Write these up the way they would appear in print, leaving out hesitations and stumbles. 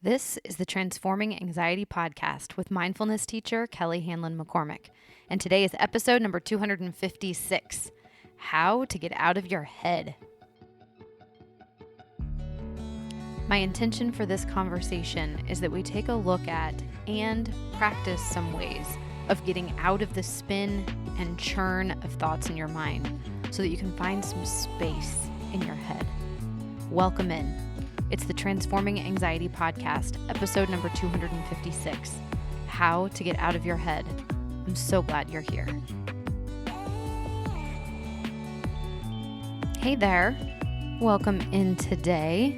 This is the Transforming Anxiety Podcast with mindfulness teacher Kelly Hanlon McCormick. And today is episode number 256, How to Get Out of Your Head. My intention for this conversation is that we take a look at and practice some ways of getting out of the spin and churn of thoughts in your mind so that you can find some space in your head. Welcome in. It's the Transforming Anxiety Podcast, episode number 256, How to Get Out of Your Head. I'm so glad you're here. Hey there. Welcome in today.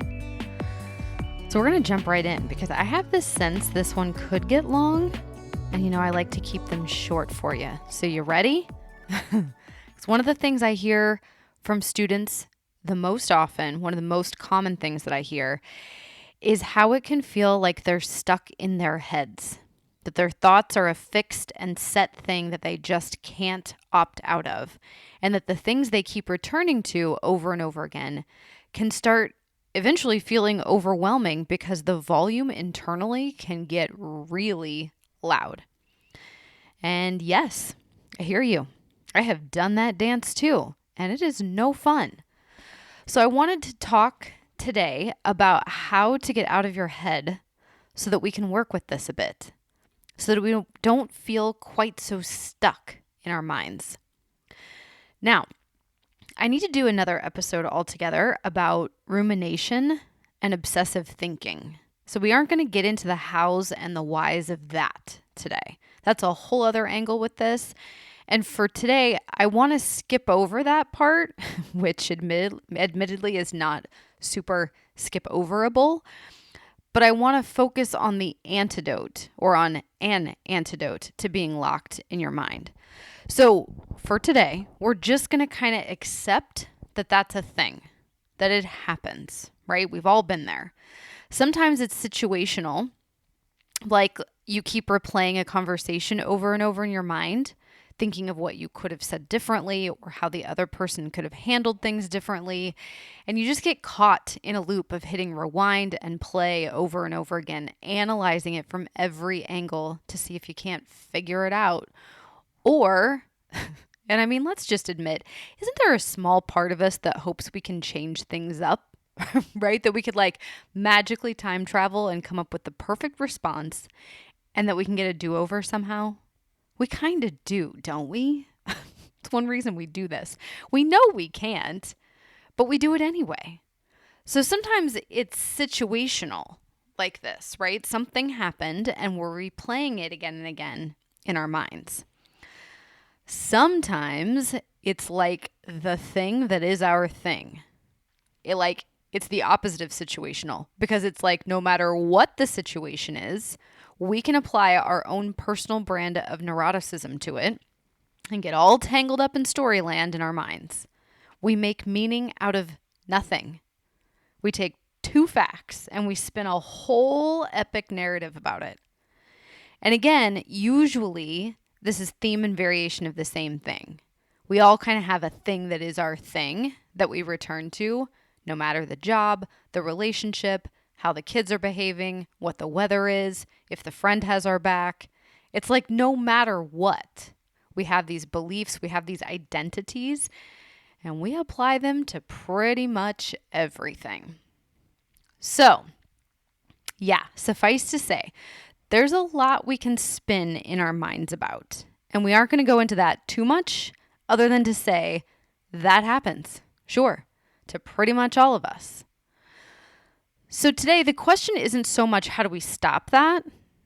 So we're going to jump right in because I have this sense this one could get long, and I like to keep them short for you. So you ready? It's one of the things I hear from students the most often, one of the most common things that I hear is how it can feel like they're stuck in their heads, that their thoughts are a fixed and set thing that they just can't opt out of, and that the things they keep returning to over and over again can start eventually feeling overwhelming because the volume internally can get really loud. And yes, I hear you. I have done that dance too, and it is no fun. So I wanted to talk today about how to get out of your head so that we can work with this a bit, so that we don't feel quite so stuck in our minds. Now, I need to do another episode altogether about rumination and obsessive thinking. So we aren't going to get into the hows and the whys of that today. That's a whole other angle with this. And for today, I want to skip over that part, which admittedly is not super skip overable, but I want to focus on the antidote or on an antidote to being locked in your mind. So for today, we're just going to kind of accept that that's a thing, that it happens, right? We've all been there. Sometimes it's situational, like you keep replaying a conversation over and over in your mind, thinking of what you could have said differently or how the other person could have handled things differently. And you just get caught in a loop of hitting rewind and play over and over again, analyzing it from every angle to see if you can't figure it out. Or, and I mean, let's just admit, isn't there a small part of us that hopes we can change things up, right? That we could magically time travel and come up with the perfect response and that we can get a do-over somehow? We kind of do, don't we? It's one reason we do this. We know we can't, but we do it anyway. So sometimes it's situational like this, right? Something happened and we're replaying it again and again in our minds. Sometimes it's like the thing that is our thing. It's the opposite of situational because it's like no matter what the situation is, we can apply our own personal brand of neuroticism to it and get all tangled up in storyland in our minds. We make meaning out of nothing. We take two facts and we spin a whole epic narrative about it. And again, usually this is theme and variation of the same thing. We all kind of have a thing that is our thing that we return to, no matter the job, the relationship, how the kids are behaving, what the weather is, if the friend has our back. It's like no matter what, we have these beliefs, we have these identities, and we apply them to pretty much everything. So, yeah, suffice to say, there's a lot we can spin in our minds about, and we aren't going to go into that too much other than to say that happens, sure, to pretty much all of us. So today, the question isn't so much how do we stop that?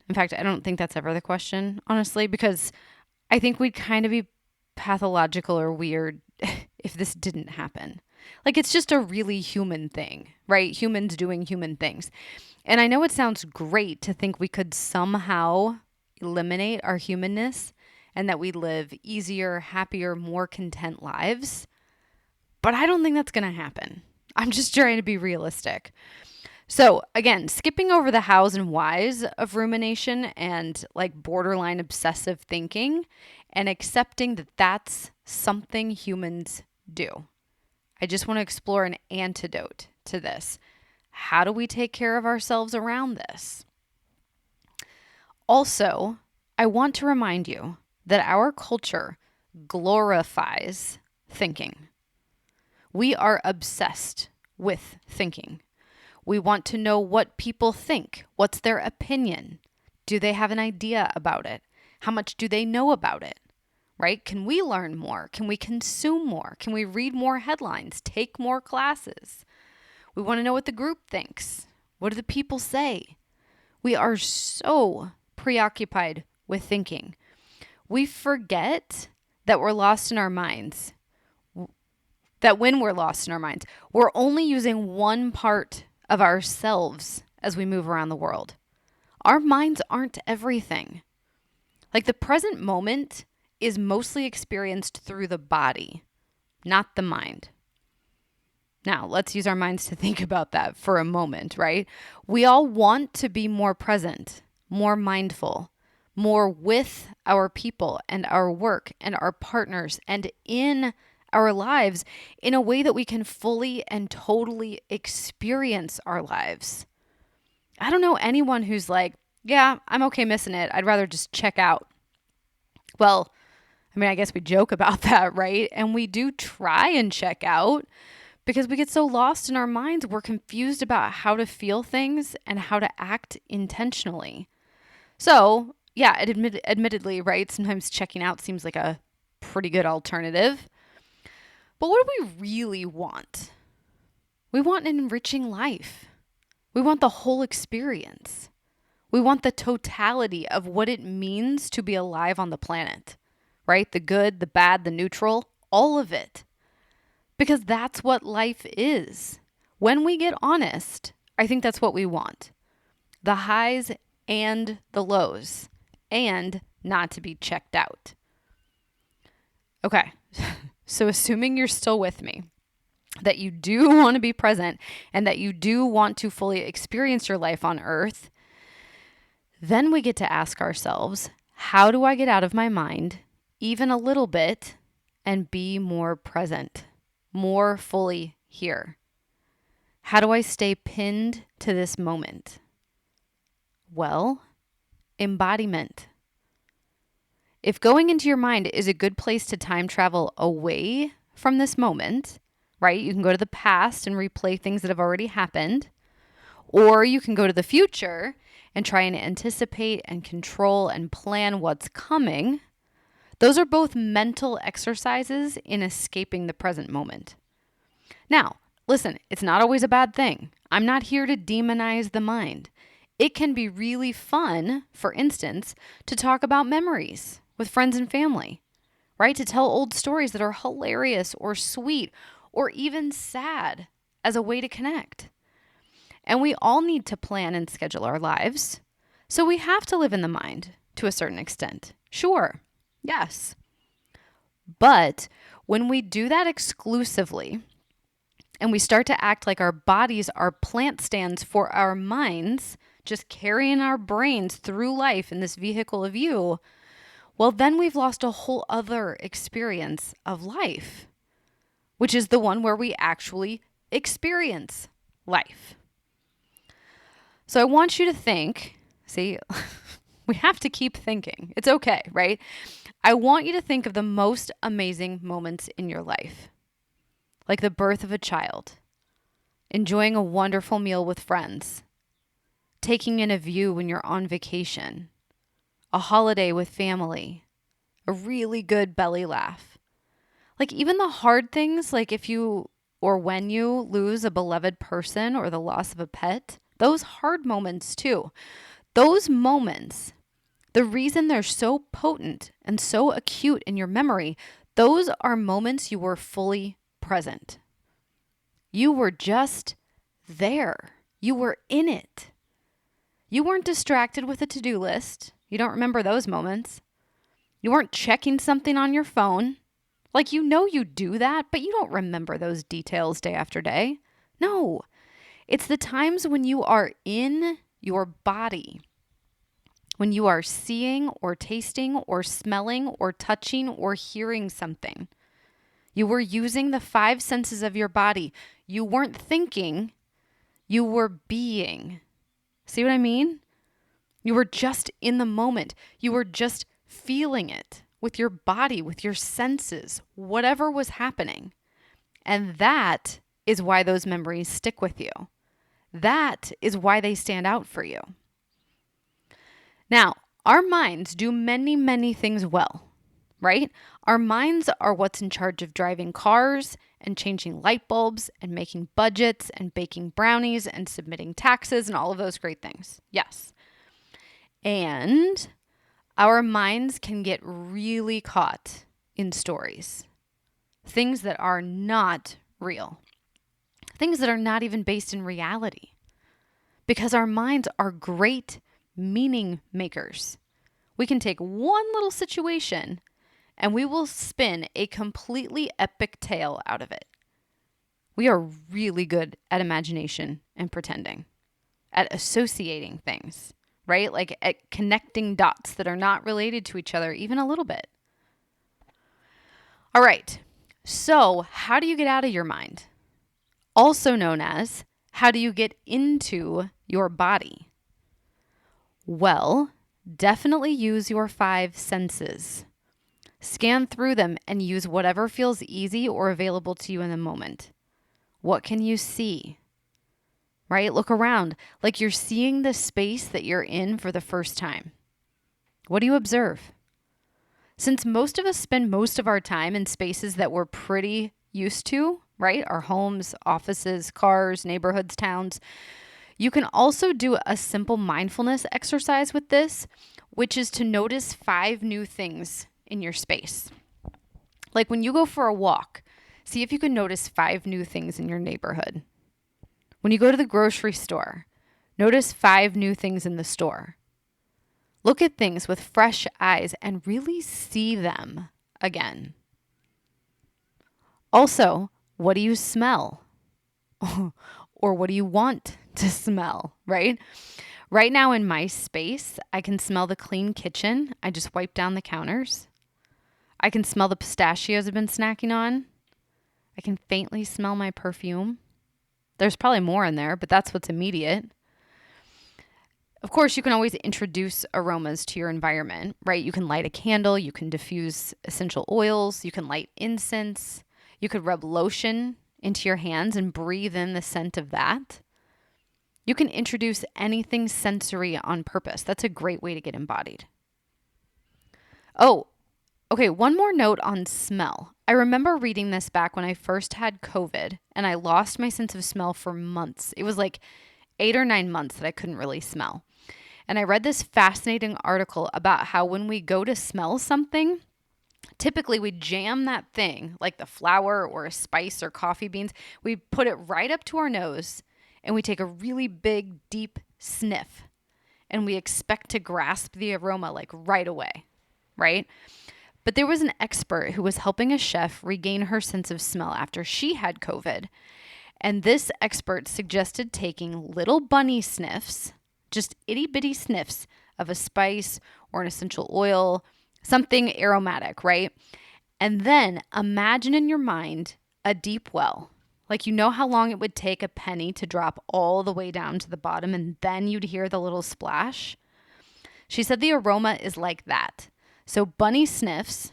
In fact, I don't think that's ever the question, honestly, because I think we'd kind of be pathological or weird if this didn't happen. It's just a really human thing, right? Humans doing human things. And I know it sounds great to think we could somehow eliminate our humanness and that we live easier, happier, more content lives. But I don't think that's going to happen. I'm just trying to be realistic. So again, skipping over the hows and whys of rumination and borderline obsessive thinking and accepting that that's something humans do. I just want to explore an antidote to this. How do we take care of ourselves around this? Also, I want to remind you that our culture glorifies thinking. We are obsessed with thinking. We want to know what people think. What's their opinion? Do they have an idea about it? How much do they know about it? Right? Can we learn more? Can we consume more? Can we read more headlines? Take more classes? We want to know what the group thinks. What do the people say? We are so preoccupied with thinking. We forget that we're lost in our minds. That when we're lost in our minds, we're only using one part of ourselves as we move around the world. Our minds aren't everything. Like the present moment is mostly experienced through the body, not the mind. Now, let's use our minds to think about that for a moment, right? We all want to be more present, more mindful, more with our people and our work and our partners and in our lives in a way that we can fully and totally experience our lives. I don't know anyone who's like, yeah, I'm okay missing it. I'd rather just check out. Well, I mean, I guess we joke about that, right? And we do try and check out because we get so lost in our minds, we're confused about how to feel things and how to act intentionally. So, yeah, admittedly, right? Sometimes checking out seems like a pretty good alternative. But what do we really want? We want an enriching life. We want the whole experience. We want the totality of what it means to be alive on the planet, right? The good, the bad, the neutral, all of it. Because that's what life is. When we get honest, I think that's what we want. The highs and the lows, and not to be checked out. Okay, so assuming you're still with me, that you do want to be present and that you do want to fully experience your life on earth, then we get to ask ourselves, how do I get out of my mind, even a little bit, and be more present, more fully here? How do I stay pinned to this moment? Well, embodiment. If going into your mind is a good place to time travel away from this moment, right? You can go to the past and replay things that have already happened, or you can go to the future and try and anticipate and control and plan what's coming. Those are both mental exercises in escaping the present moment. Now, listen, it's not always a bad thing. I'm not here to demonize the mind. It can be really fun, for instance, to talk about memories with friends and family, right? To tell old stories that are hilarious or sweet or even sad as a way to connect. And we all need to plan and schedule our lives. So we have to live in the mind to a certain extent. Sure. Yes. But when we do that exclusively and we start to act like our bodies are plant stands for our minds, just carrying our brains through life in this vehicle of you, well, then we've lost a whole other experience of life, which is the one where we actually experience life. So I want you to think, see, we have to keep thinking. It's okay, right? I want you to think of the most amazing moments in your life, like the birth of a child, enjoying a wonderful meal with friends, taking in a view when you're on vacation, a holiday with family, a really good belly laugh. Like even the hard things, like if you or when you lose a beloved person or the loss of a pet, those hard moments too. Those moments, the reason they're so potent and so acute in your memory, those are moments you were fully present. You were just there. You were in it. You weren't distracted with a to-do list. You don't remember those moments. You weren't checking something on your phone. Like, you know you do that, but you don't remember those details day after day. No, it's the times when you are in your body, when you are seeing or tasting or smelling or touching or hearing something. You were using the 5 senses of your body. You weren't thinking. You were being. See what I mean? You were just in the moment. You were just feeling it with your body, with your senses, whatever was happening. And that is why those memories stick with you. That is why they stand out for you. Now, our minds do many, many things well, right? Our minds are what's in charge of driving cars and changing light bulbs and making budgets and baking brownies and submitting taxes and all of those great things. Yes. And our minds can get really caught in stories, things that are not real, things that are not even based in reality, because our minds are great meaning makers. We can take one little situation and we will spin a completely epic tale out of it. We are really good at imagination and pretending, at associating things, right? Like at connecting dots that are not related to each other even a little bit. All right. So, how do you get out of your mind? Also known as, how do you get into your body? Well, definitely use your 5 senses. Scan through them and use whatever feels easy or available to you in the moment. What can you see? Right? Look around like you're seeing the space that you're in for the first time. What do you observe? Since most of us spend most of our time in spaces that we're pretty used to, right? Our homes, offices, cars, neighborhoods, towns. You can also do a simple mindfulness exercise with this, which is to notice 5 new things in your space. Like when you go for a walk, see if you can notice 5 new things in your neighborhood. When you go to the grocery store, notice 5 new things in the store. Look at things with fresh eyes and really see them again. Also, what do you smell? Or what do you want to smell, right? Right now in my space, I can smell the clean kitchen. I just wiped down the counters. I can smell the pistachios I've been snacking on. I can faintly smell my perfume. There's probably more in there, but that's what's immediate. Of course, you can always introduce aromas to your environment, right? You can light a candle, you can diffuse essential oils, you can light incense, you could rub lotion into your hands and breathe in the scent of that. You can introduce anything sensory on purpose. That's a great way to get embodied. Oh, okay, one more note on smell. I remember reading this back when I first had COVID and I lost my sense of smell for months. It was like 8 or 9 months that I couldn't really smell. And I read this fascinating article about how when we go to smell something, typically we jam that thing, like the flower or a spice or coffee beans, we put it right up to our nose and we take a really big, deep sniff. And we expect to grasp the aroma like right away, right? But there was an expert who was helping a chef regain her sense of smell after she had COVID. And this expert suggested taking little bunny sniffs, just itty bitty sniffs of a spice or an essential oil, something aromatic, right? And then imagine in your mind a deep well. Like, you know how long it would take a penny to drop all the way down to the bottom and then you'd hear the little splash? She said the aroma is like that. So bunny sniffs,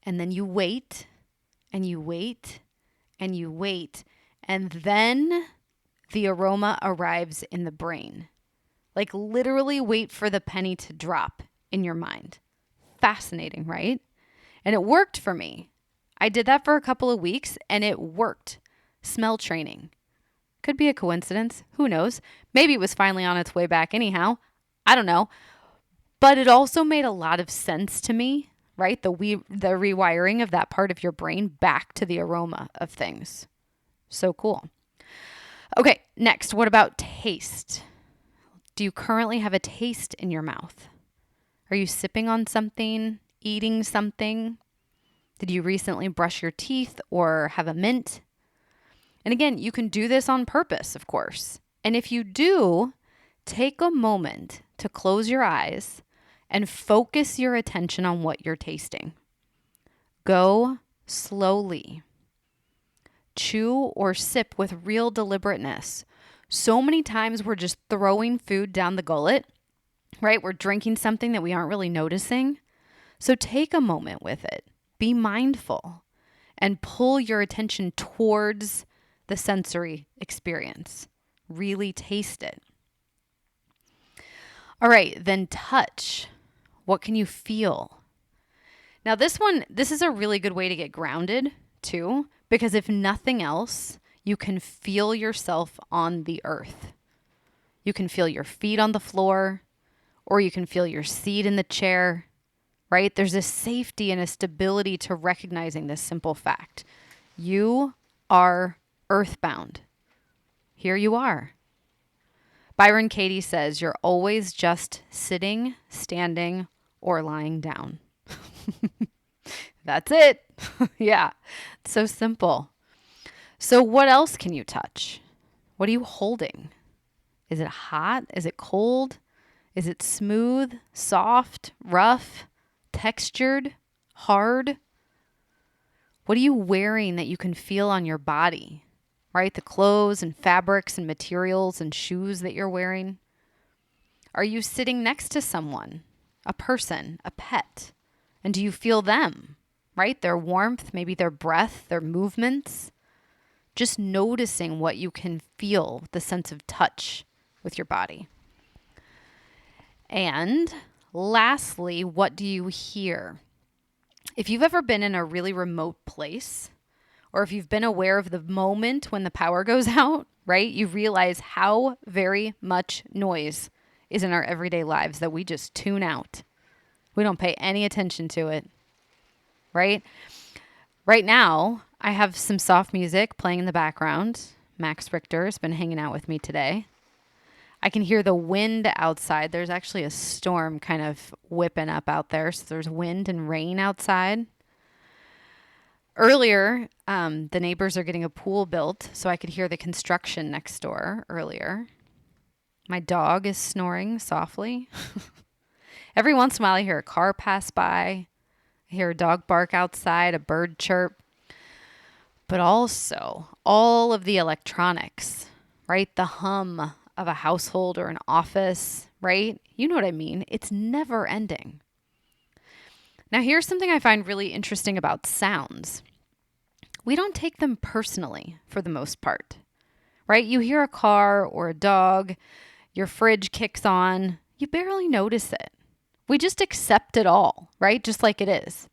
and then you wait, and you wait, and you wait, and then the aroma arrives in the brain. Like literally wait for the penny to drop in your mind. Fascinating, right? And it worked for me. I did that for a couple of weeks and it worked. Smell training. Could be a coincidence. Who knows? Maybe it was finally on its way back anyhow. I don't know. But it also made a lot of sense to me, right? The rewiring of that part of your brain back to the aroma of things. So cool. Okay, next, what about taste? Do you currently have a taste in your mouth? Are you sipping on something, eating something? Did you recently brush your teeth or have a mint? And again, you can do this on purpose, of course. And if you do, take a moment to close your eyes and focus your attention on what you're tasting. Go slowly. Chew or sip with real deliberateness. So many times we're just throwing food down the gullet, right? We're drinking something that we aren't really noticing. So take a moment with it. Be mindful and pull your attention towards the sensory experience. Really taste it. All right, then touch. What can you feel? Now this is a really good way to get grounded too, because if nothing else, you can feel yourself on the earth. You can feel your feet on the floor, or you can feel your seat in the chair, right? There's a safety and a stability to recognizing this simple fact. You are earthbound. Here you are. Byron Katie says you're always just sitting, standing, or lying down. That's it. Yeah, it's so simple. So what else can you touch? What are you holding? Is it hot? Is it cold? Is it smooth, soft, rough, textured, hard? What are you wearing that you can feel on your body, right? The clothes and fabrics and materials and shoes that you're wearing. Are you sitting next to someone, a person, a pet? And do you feel them, right? Their warmth, maybe their breath, their movements. Just noticing what you can feel, the sense of touch with your body. And lastly, what do you hear? If you've ever been in a really remote place, or if you've been aware of the moment when the power goes out, right? You realize how very much noise is in our everyday lives that we just tune out. We don't pay any attention to it, right? Right now, I have some soft music playing in the background. Max Richter has been hanging out with me today. I can hear the wind outside. There's actually a storm kind of whipping up out there. So there's wind and rain outside. Earlier, the neighbors are getting a pool built, so I could hear the construction next door earlier. My dog is snoring softly. Every once in a while, I hear a car pass by. I hear a dog bark outside, a bird chirp. But also, all of the electronics, right? The hum of a household or an office, right? You know what I mean? It's never ending. Now, here's something I find really interesting about sounds. We don't take them personally for the most part, right? You hear a car or a dog, your fridge kicks on, you barely notice it. We just accept it all, right? Just like it is.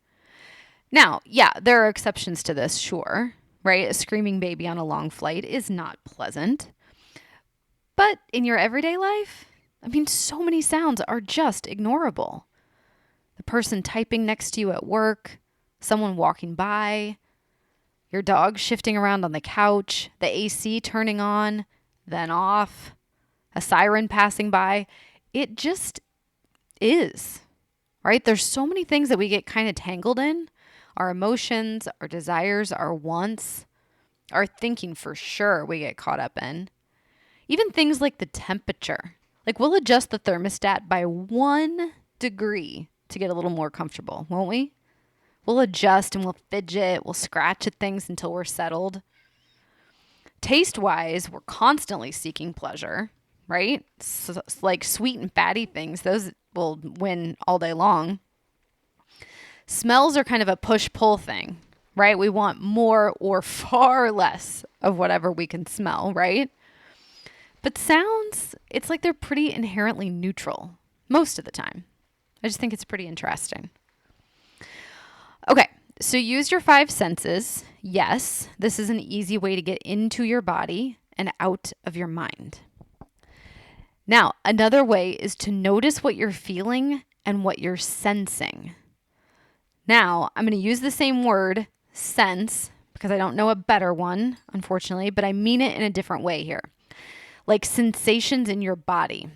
Now, yeah, there are exceptions to this, sure, right? A screaming baby on a long flight is not pleasant. But in your everyday life, I mean, so many sounds are just ignorable. The person typing next to you at work, someone walking by, your dog shifting around on the couch, the AC turning on, then off, a siren passing by. It just is, right? There's so many things that we get kind of tangled in. Our emotions, our desires, our wants, our thinking for sure we get caught up in. Even things like the temperature. Like we'll adjust the thermostat by 1 degree to get a little more comfortable, won't we? We'll adjust and we'll fidget, we'll scratch at things until we're settled. Taste-wise, we're constantly seeking pleasure, right? So, like sweet and fatty things, those will win all day long. Smells are kind of a push-pull thing, right? We want more or far less of whatever we can smell, right? But sounds, it's like they're pretty inherently neutral most of the time. I just think it's pretty interesting. Okay, so use your 5 senses. Yes, this is an easy way to get into your body and out of your mind. Now, another way is to notice what you're feeling and what you're sensing. Now, I'm going to use the same word, sense, because I don't know a better one, unfortunately, but I mean it in a different way here. Like sensations in your body.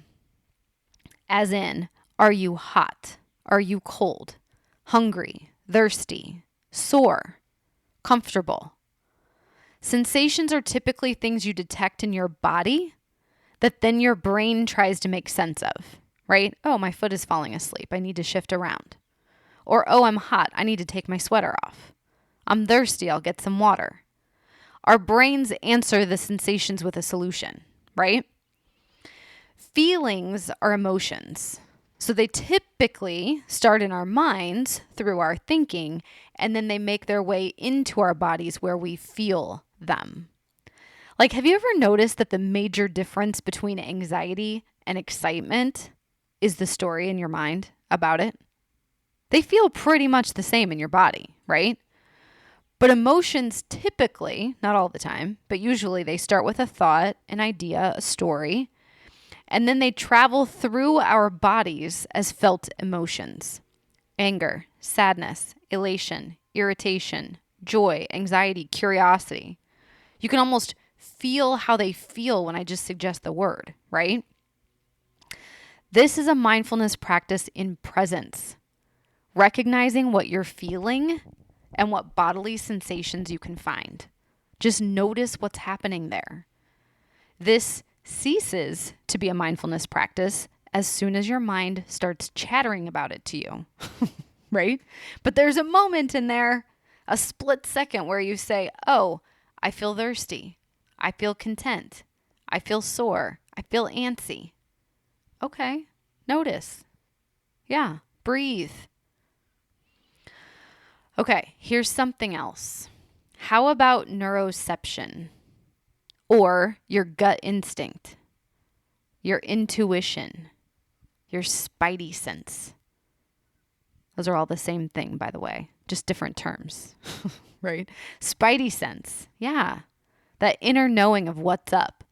As in, are you hot? Are you cold? Hungry? Thirsty? Sore? Comfortable? Sensations are typically things you detect in your body that then your brain tries to make sense of, right? Oh, my foot is falling asleep. I need to shift around. Or, oh, I'm hot. I need to take my sweater off. I'm thirsty. I'll get some water. Our brains answer the sensations with a solution, right? Feelings are emotions. So they typically start in our minds through our thinking, and then they make their way into our bodies where we feel them. Like, have you ever noticed that the major difference between anxiety and excitement is the story in your mind about it? They feel pretty much the same in your body, right? But emotions typically, not all the time, but usually they start with a thought, an idea, a story, and then they travel through our bodies as felt emotions. Anger, sadness, elation, irritation, joy, anxiety, curiosity. You can almost feel how they feel when I just suggest the word, right? This is a mindfulness practice in presence, recognizing what you're feeling and what bodily sensations you can find. Just notice what's happening there. This ceases to be a mindfulness practice as soon as your mind starts chattering about it to you, right? But there's a moment in there, a split second where you say, oh, I feel thirsty. I feel content. I feel sore. I feel antsy. Okay, notice. Yeah, breathe. Okay, here's something else. How about neuroception? Or your gut instinct, your intuition, your spidey sense. Those are all the same thing, by the way, just different terms, right? Spidey sense. Yeah. That inner knowing of what's up.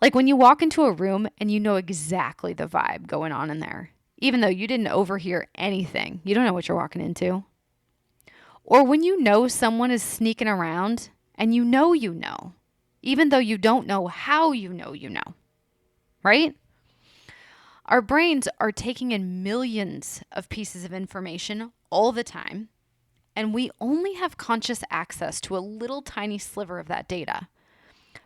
Like when you walk into a room and you know exactly the vibe going on in there, even though you didn't overhear anything, you don't know what you're walking into. Or when you know someone is sneaking around and you know, even though you don't know how you know, right? Our brains are taking in millions of pieces of information all the time, and we only have conscious access to a little tiny sliver of that data.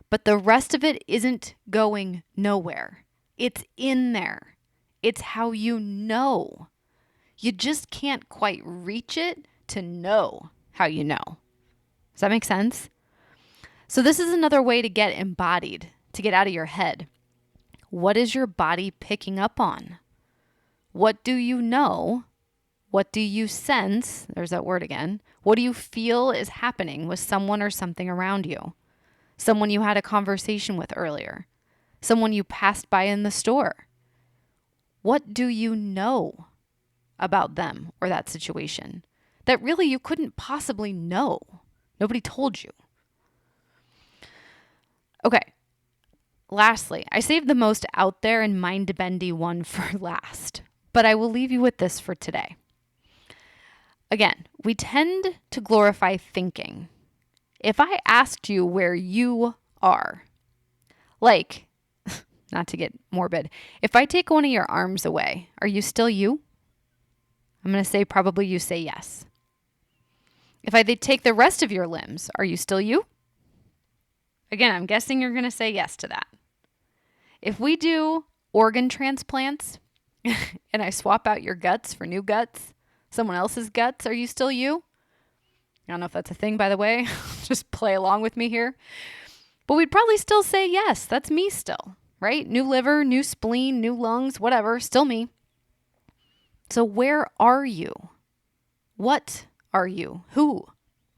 But the rest of it isn't going nowhere. It's in there. It's how you know. You just can't quite reach it to know how you know. Does that make sense? So this is another way to get embodied, to get out of your head. What is your body picking up on? What do you know? What do you sense? There's that word again. What do you feel is happening with someone or something around you? Someone you had a conversation with earlier. Someone you passed by in the store. What do you know about them or that situation that really you couldn't possibly know? Nobody told you. Okay. Lastly, I saved the most out there and mind-bendy one for last, but I will leave you with this for today. Again, we tend to glorify thinking. If I asked you where you are, like, not to get morbid, if I take one of your arms away, are you still you? I'm going to say probably you say yes. If I take the rest of your limbs, are you still you? Again, I'm guessing you're going to say yes to that. If we do organ transplants and I swap out your guts for new guts, someone else's guts, are you still you? I don't know if that's a thing, by the way. Just play along with me here. But we'd probably still say yes, that's me still, right? New liver, new spleen, new lungs, whatever, still me. So where are you? What are you? Who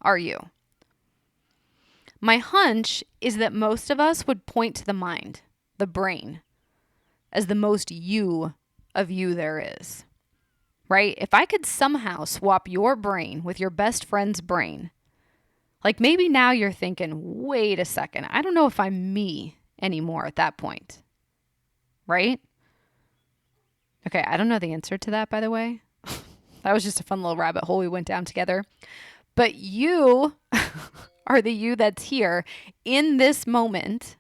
are you? My hunch is that most of us would point to the mind, the brain, as the most you of you there is, right? If I could somehow swap your brain with your best friend's brain, like maybe now you're thinking, wait a second, I don't know if I'm me anymore at that point, right? Okay, I don't know the answer to that, by the way. That was just a fun little rabbit hole we went down together. But you are the you that's here in this moment,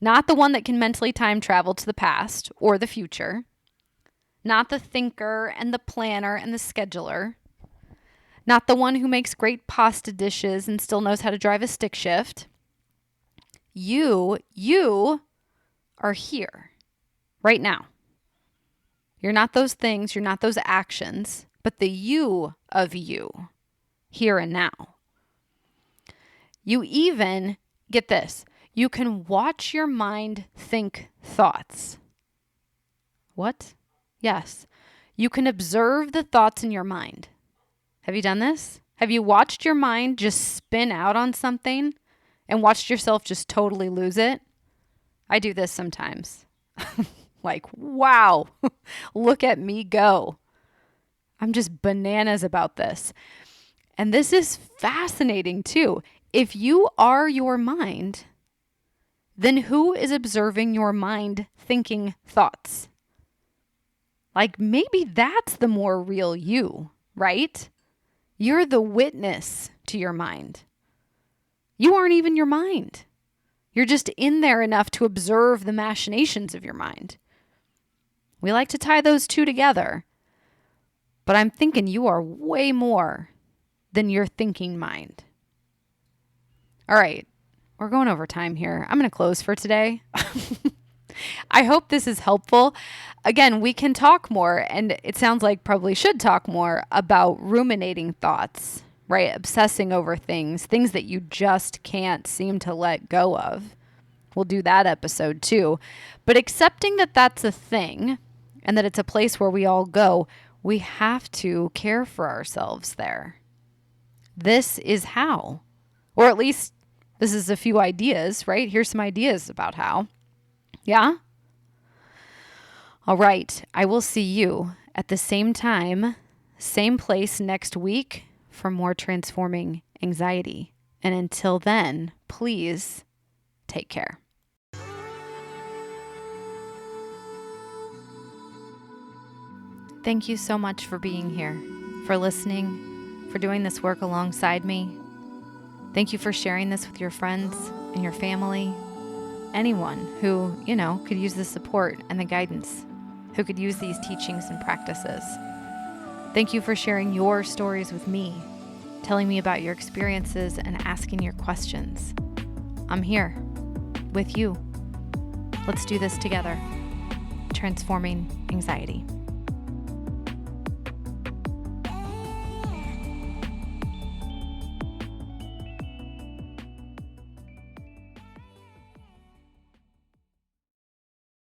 not the one that can mentally time travel to the past or the future, not the thinker and the planner and the scheduler, not the one who makes great pasta dishes and still knows how to drive a stick shift. You are here right now. You're not those things, you're not those actions, but the you of you here and now. You even, get this, You can watch your mind think thoughts. What? Yes. You can observe the thoughts in your mind. Have you done this? Have you watched your mind just spin out on something and watched yourself just totally lose it? I do this sometimes. Like, wow, look at me go. I'm just bananas about this. And this is fascinating too. If you are your mind, then who is observing your mind thinking thoughts? Like maybe that's the more real you, right? You're the witness to your mind. You aren't even your mind. You're just in there enough to observe the machinations of your mind. We like to tie those two together, but I'm thinking you are way more than your thinking mind. All right, we're going over time here. I'm going to close for today. I hope this is helpful. Again, we can talk more, and it sounds like probably should talk more about ruminating thoughts, right? Obsessing over things that you just can't seem to let go of. We'll do that episode too. But accepting that that's a thing and that it's a place where we all go, we have to care for ourselves there. This is how, or at least this is a few ideas, right? Here's some ideas about how. Yeah? All right. I will see you at the same time, same place next week for more transforming anxiety. And until then, please take care. Thank you so much for being here, for listening, for doing this work alongside me. Thank you for sharing this with your friends and your family, anyone who, could use the support and the guidance, who could use these teachings and practices. Thank you for sharing your stories with me, telling me about your experiences and asking your questions. I'm here with you. Let's do this together. Transforming anxiety.